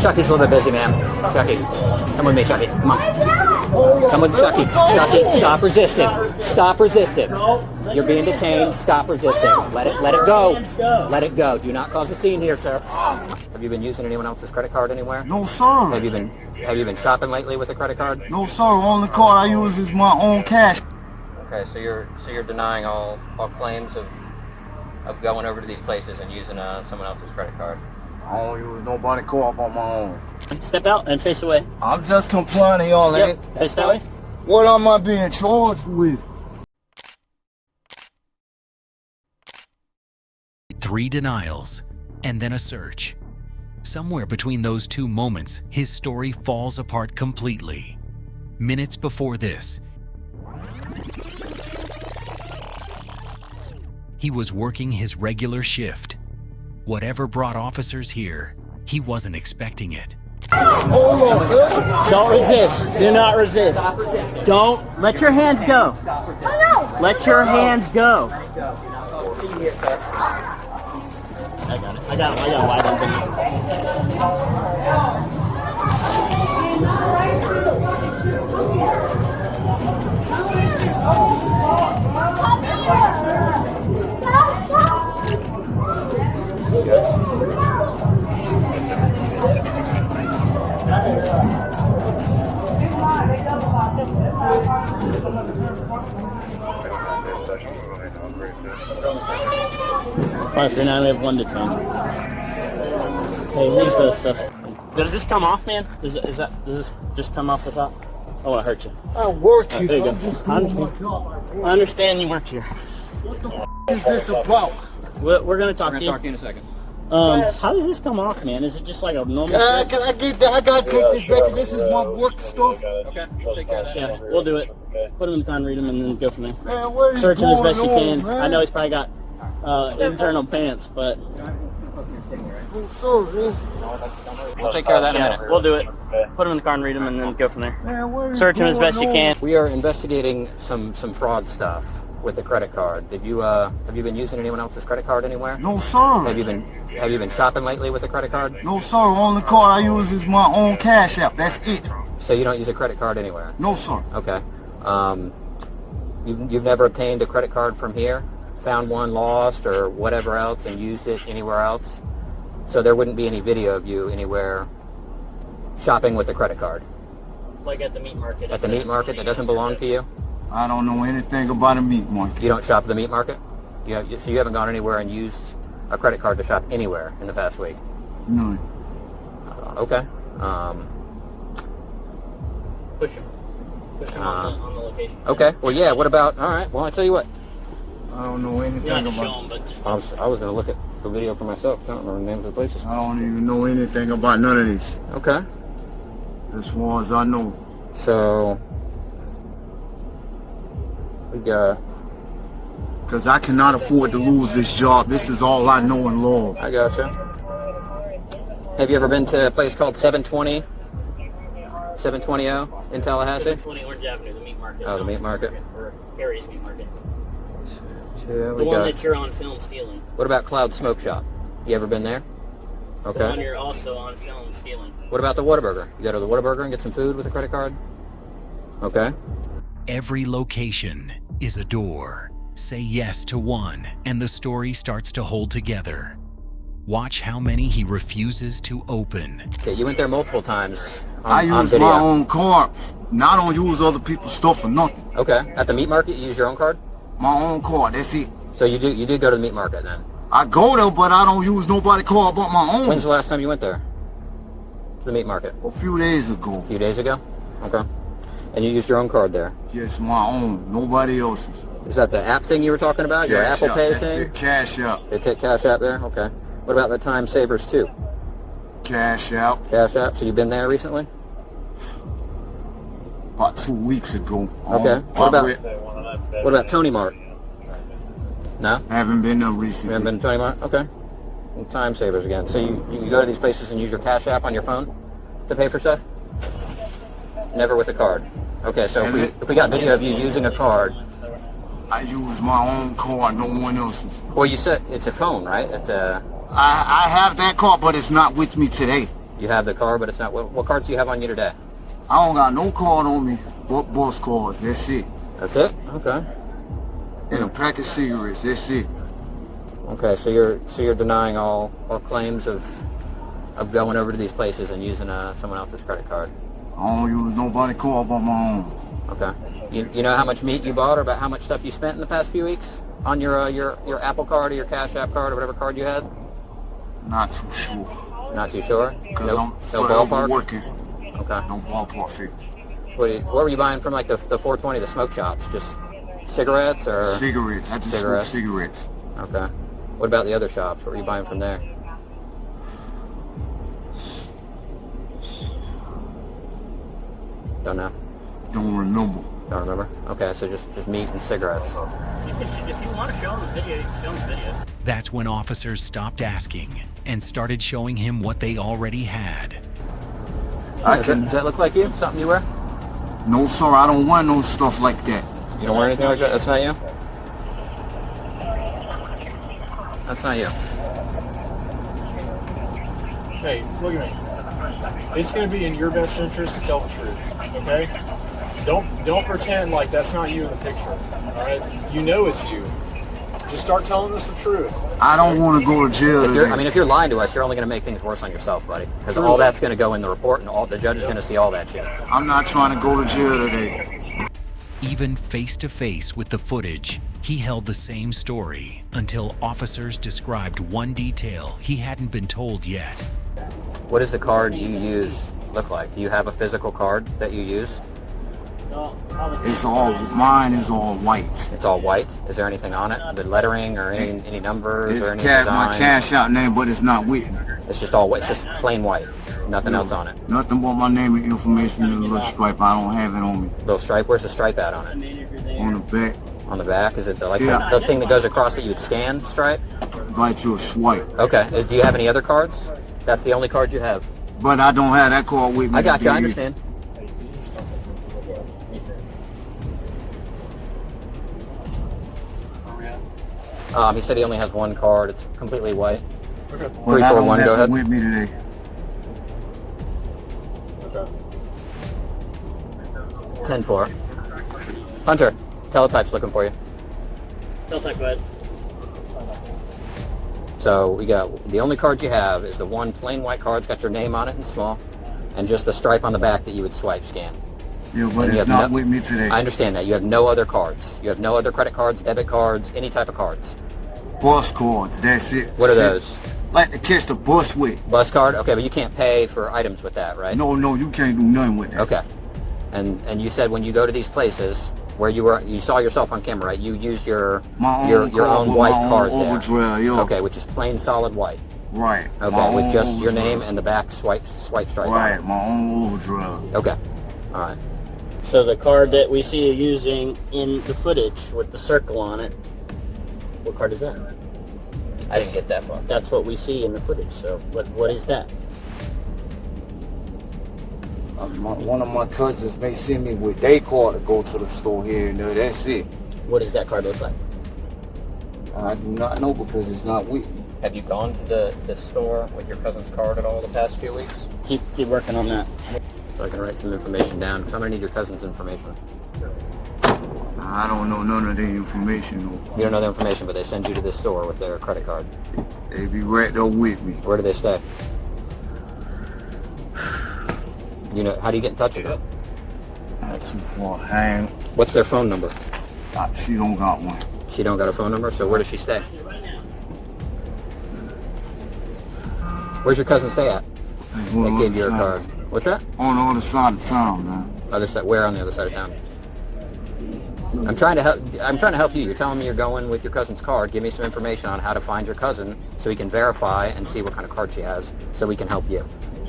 Chucky's a little bit busy, man. Chucky, come with me, Chucky. Come on. Come with Chucky. Chucky, stop resisting. Stop resisting. You're being detained. Stop resisting. Let it go. Let it go. Do not cause a scene here, sir. Have you been using anyone else's credit card anywhere? No, sir. Have you been shopping lately with a credit card? No, sir. Only card I use is my own cash. Okay, so you're denying all claims of going over to these places and using someone else's credit card. I don't use nobody card but my own. Step out and face away. I'm just complaining, y'all. Yep. Face that way. What am I being charged with? 3 denials, and then a search. Somewhere between those 2 moments, his story falls apart completely. Minutes before this, he was working his regular shift. Whatever brought officers here, he wasn't expecting it. Don't resist. Do not resist. Don't let your hands go. Let your hands go. I got it. I got wide Alright, for now we have 1 to 10. Hey, he's the suspect. Does this come off, man? Does this just come off the top? I want to hurt you. I work here. There you go. I'm just doing my job. I understand you work here. What the is this about? We're gonna talk to you. Talk to you in a second. How does this come off, man? Is it just like a normal? Can I get that? I gotta take this back. This is my work stuff. Okay, take care of that. Yeah, we'll do it. Put him in the car and read him, and then go from there. Man, what is Search him as going best you on, can. man? I know he's probably got internal pants, but We'll take care of that in a minute. we'll do it. Put him in the car and read him, and then go from there. Man, what is Search him as going best you on? can. We are investigating some fraud stuff with the credit card. Have you been using anyone else's credit card anywhere? No, sir. Have you been shopping lately with a creded card? No, sir. Only card I use is my own cash app. That's it. So you don't use a credit card anywhere? No, sir. Okay. You've never obtained a credit card from here, found one lost or whatever else, and used it anywhere else? So there wouldn't be any video of you anywhere shopping with a credit card? Like at the meat market. At the meat market that doesn't belong to you? I don't know anything about a meat market. You don't shop at the meat market? So you haven't gone anywhere and used a credit card to shop anywhere in the past week? None. Okay. Push him. Push him on the location. Okay. Well, yeah. What about? All right. Well, I tell you what. I don't know You anything don't have to show about. him, but just I was going to look at the video for myself. I don't remember the names of the places. I don't even know anything about none of this. Okay. As far as I know. So we got. Because I cannot afford to lose this job. This is all I know in law. I gotcha. Have you ever been to a place called 720 in Tallahassee? 720 Orange Avenue, the meat market. Oh, the meat market. Or Harry's meat market. Yeah, The one that you're on film stealing. What about Cloud Smoke Shop? You ever been there? The one Okay. you're also on film stealing. What about the Whataburger? You go to the Whataburger and get some food with a credit card? Okay. Every location is a door. Say yes to one, and the story starts to hold together. Watch how many he refuses to open. Okay, you went there multiple times I on use video. my own card. Now I don't use other people's stuff for nothing. Okay. At the meat market, you use your own card? My own card. That's it. So you did go to the meat market then? I go there, but I don't use nobody card but my own. When's the last time you went there? The meat market? A few days ago. A few days ago? Okay. And you used your own card there? Yes, my own. Nobody else's. Is that the app thing you were talking about? Your Cash Apple App. Pay That's thing? it. Cash App. They take Cash App there? Okay. What about the Time Savers too? Cash App. Cash App. So you've been there recently? About 2 weeks ago. Okay. What about Tony Mart? No? I haven't been there You recently. haven't been to Tony Mart? Okay. And Time Savers again. So you go to these places and use your Cash App on your phone to pay for stuff? Never with a card. Okay, so if we got video of you using a card. I use my own card, no one else's. Well, you said it's a phone, right? It's a. I have that card, but it's not with me today. You have the card, but it's not. What cards do you have on you today? I don't got no card on me. But bus cards. That's it. That's it. Okay. And a pack of cigarettes. That's it. Okay. So you're denying all claims of going over to these places and using someone else's credit card. I don't use nobody card but my own. Okay. You know how much meat you bought, or about how much stuff you spent in the past few weeks on your Apple card or your Cash App card or whatever card you had? Not too sure. Not too sure. Because No I'm ballpark. working. Okay. No ballpark figures. What were you buying from, like the 420, the smoke shops? Just cigarettes or Cigarettes. I just smoke cigarettes. Okay. What about the other shops? What were you buying from there? Don't know. Don't remember. Don't remember. Okay, so just meat and cigarettes. If you want to show him the video, you can show him the video. That's when officers stopped asking and started showing him what they already had. Does that look like you? Something you wear? No, sir. I don't want no stuff like that. You don't wear anything like that? That's not you? That's not you. Hey, look at me. It's going to be in your best interest to tell the truth, okay? Don't pretend like that's not you in the picture, all right? You know it's you. Just start telling us the truth. I don't want to go to jail today. If you're lying to us, you're only going to make things worse on yourself, buddy. Because all that's going to go in the report, and the judge is going to see all that shit. I'm not trying to go to jail today. Even face to face with the footage, he held the same story until officers described one detail he hadn't been told yet. What does the card you use look like? Do you have a physical card that you use? Mine is all white. It's all white. Is there anything on it? The lettering or any numbers or any It's design? my Cash Out name, but it's not with me. It's just all white. It's just plain white. Nothing else on it. Nothing but my name and information and a little stripe. I don't have it on me. Little stripe. Where's the stripe at on it? On the back. On the back? Is it the Yeah. thing that goes across that you would scan stripe? Like your swipe. Okay. Do you have any other cards? That's the only card you have. But I don't have that card with me. I got you. I understand. He said he only has one card. It's completely white. Okay. But I don't 341, go have ahead. it with me today. Okay. 10-4. Hunter, teletype's looking for you. Teletype, go ahead. So we got the only card you have is the one plain white card. It's got your name on it in small, and just the stripe on the back that you would swipe scan. Yeah, but And you it's have not with me today. I understand that. You have no other cards. You have no other credit cards, debit cards, any type of cards. Bus cards, that's it. What are That's those? it. Like to catch the bus with. Bus card? Okay, but you can't pay for items with that, right? No, you can't do nothing with that. Okay. And you said when you go to these places where you saw yourself on camera, right? You used your own white card there. Overdraft, yeah. Okay, which is plain solid white. Right. Okay, My with own just your overdraft. name and the back swipe stripe. on Right, it. my own overdraft. Okay. All right. So the card that we see you using in the footage with the circle on it, what card is that? I didn't get that far. That's what we see in the footage. So what is that? One of my cousins may send me with their card to go to the store here and there. That's it. What does that card look like? I do not know because it's not with me. Have you gone to the store with your cousin's card at all the past few weeks? Keep working on that. So I can write some information down. I'm gonna need your cousin's information. I don't know none of their information. Though. You don't know the information, but they send you to this store with their credit card. They be right there with me. Where do they stay? You know, how do you get in touch with them? Not too far. Hang. What's their phone number? She don't got one. She don't got a phone number, so where does she stay? Where's your cousin stay at? They gave you a card. What's that? On the other side of town, man. Other side. Where on the other side of town? I'm trying to help. I'm trying to help you. You're telling me you're going with your cousin's card. Give me some information on how to find your cousin, so we can verify and see what kind of card she has, so we can help you.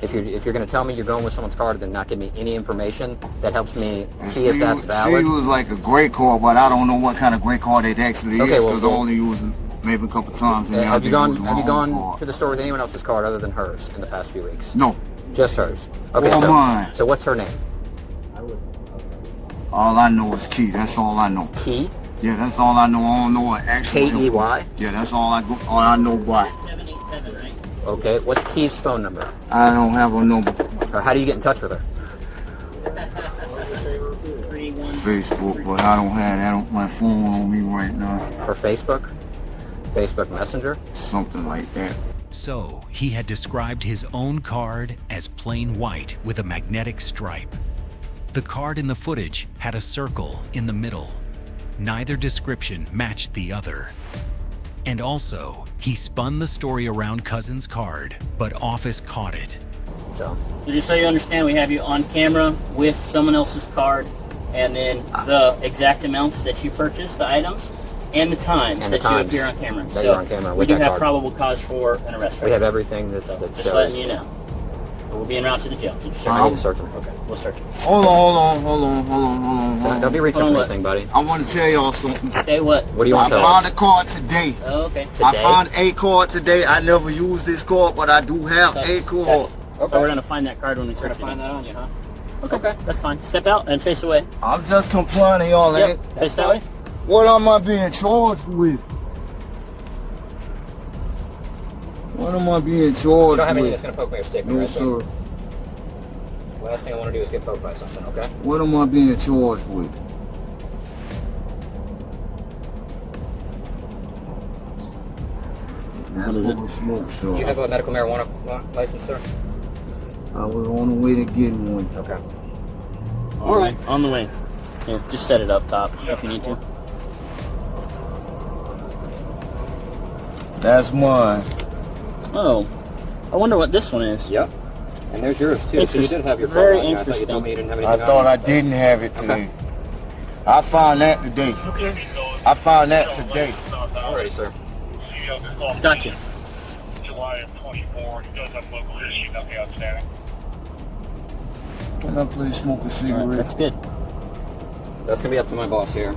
If you're going to tell me you're going with someone's card, then not give me any information that helps me see if that's valid. She was like a great card, but I don't know what kind of great card it actually is because I only used it maybe a couple times. Have you gone to the store with anyone else's card other than hers in the past few weeks? No. Just hers. Okay. Or mine. So what's her name? All I know is Key. That's all I know. Key? Yeah, that's all I know. I don't know what actually. Key? Yeah, that's all I know by. 787, right? Okay, what's Key's phone number? I don't have a number. Or how do you get in touch with her? Facebook, but I don't have that on my phone on me right now. Her Facebook? Facebook Messenger? Something like that. So, he had described his own card as plain white with a magnetic stripe. The card in the footage had a circle in the middle. Neither description matched the other. And also, he spun the story around Cousin's card, but Office caught it. So, Just so you understand, we have you on camera with someone else's card, and then the exact amounts that you purchased, the items, and the times And the that you times appear on camera. that you're on camera we with do that have card. probable cause for an arrest. we have everything that Just shows. letting you know. We'll be en route to the jail. Did you search I it? need to search them. Okay. We'll search it. Hold on. Don't be reaching Hold for on, anything, buddy. I want to tell y'all something. Say what? What do you I want to tell found a us? card today. Oh, okay. I Today? found a card today. I never used this card, but I do have a card. So we're gonna find that card when we search it. Find that on you, huh? Okay, that's fine. Step out and face away. I'm just complaining, y'all. Yep. Ain't. Face that way. What am I being charged with? What am I being You charged don't have anything with? that's going to poke me or stick me, No, right? So sir. last thing I want to do is get poked by something, okay? What am I being charged with? What is it? Smoke, Do you have sir. a medical marijuana license, sir? I was on the way to getting one. Okay. All right, on the way. Here, just set it up top if you need to. That's mine. Oh, I wonder what this one is. Yep. And there's yours, too. So you did have your phone Very on you. I thought you told interesting. me you didn't have I anything thought on I didn't have it today. I found that today. I found that today. you. Alrighty, sir. Gotcha. July of 24, does have local history, nothing outstanding. Can I please smoke a All right, cigarette? that's good. That's going to be up to my boss here.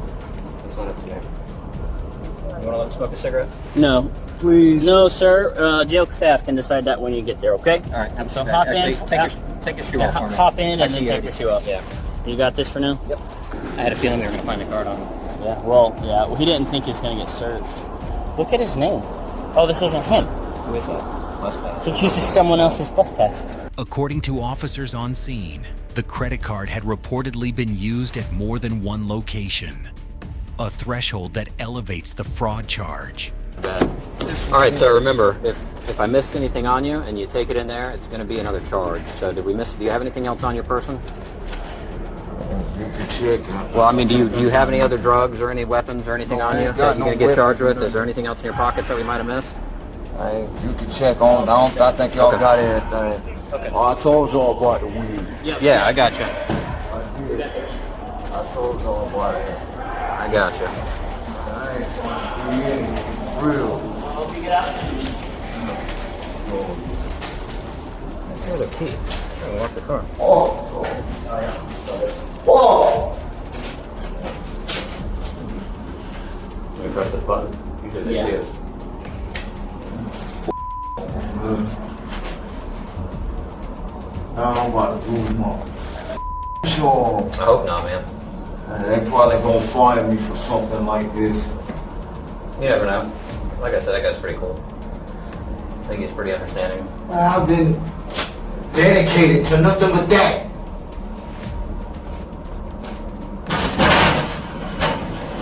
That's not up to me. You want to let him smoke a cigarette? No, Please. no, sir. Jail staff can decide that when you get there. Okay. All right. So hop Actually, in. take your shoe Yeah, off for me. hop in and then Actually, take your shoe off. Yeah. You got this for now. Yep. I had a feeling we were going to find the card on him. Yeah. Well, he didn't think he was gonna get served. Look at his name. Oh, this isn't him. Who is that? Bus pass. He uses someone else's bus pass. According to officers on scene, the credit card had reportedly been used at more than one location, a threshold that elevates the fraud charge. All right, so remember, if I missed anything on you and you take it in there, it's going to be another charge. So did we miss? Do you have anything else on your person? You can check it. Well, I mean, do you have any other drugs or any weapons or anything No, on I you ain't that got you're no going to get charged weapons, with? Is there anything else in your pockets that we might have missed? You can check on. I think y'all Okay. got everything. Okay. Oh, I told y'all about the weed. Yeah, I got you. I did. I told y'all about it. I got you. I ain't trying to create it real. Here's a key. I'm going to lock the car. Oh. Oh. Let me press this button. Usually Yeah. they do. Now I'm about to do them all. Sure. I hope not, man. They probably gonna fire me for something like this. You never know. Like I said, that guy's pretty cool. I think he's pretty understanding. I've been dedicated to nothing but that.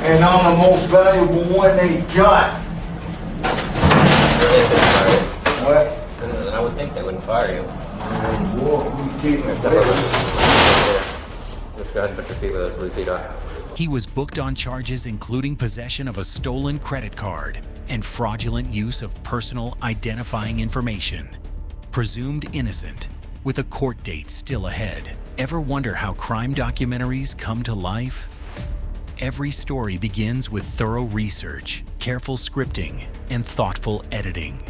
And I'm the most valuable one they got. Really, they couldn't fire you. What? And I would think they wouldn't fire you. Boy, we getting Step ready. over. Just go ahead and put your feet with those blue feet on. He was booked on charges including possession of a stolen credit card and fraudulent use of personal identifying information. Presumed innocent, with a court date still ahead. Ever wonder how crime documentaries come to life? Every story begins with thorough research, careful scripting, and thoughtful editing.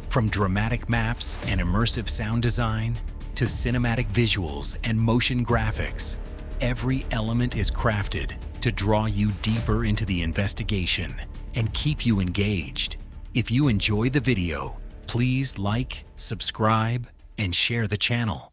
From dramatic maps and immersive sound design to cinematic visuals and motion graphics, every element is crafted to draw you deeper into the investigation and keep you engaged. If you enjoy the video, please like, subscribe, and share the channel.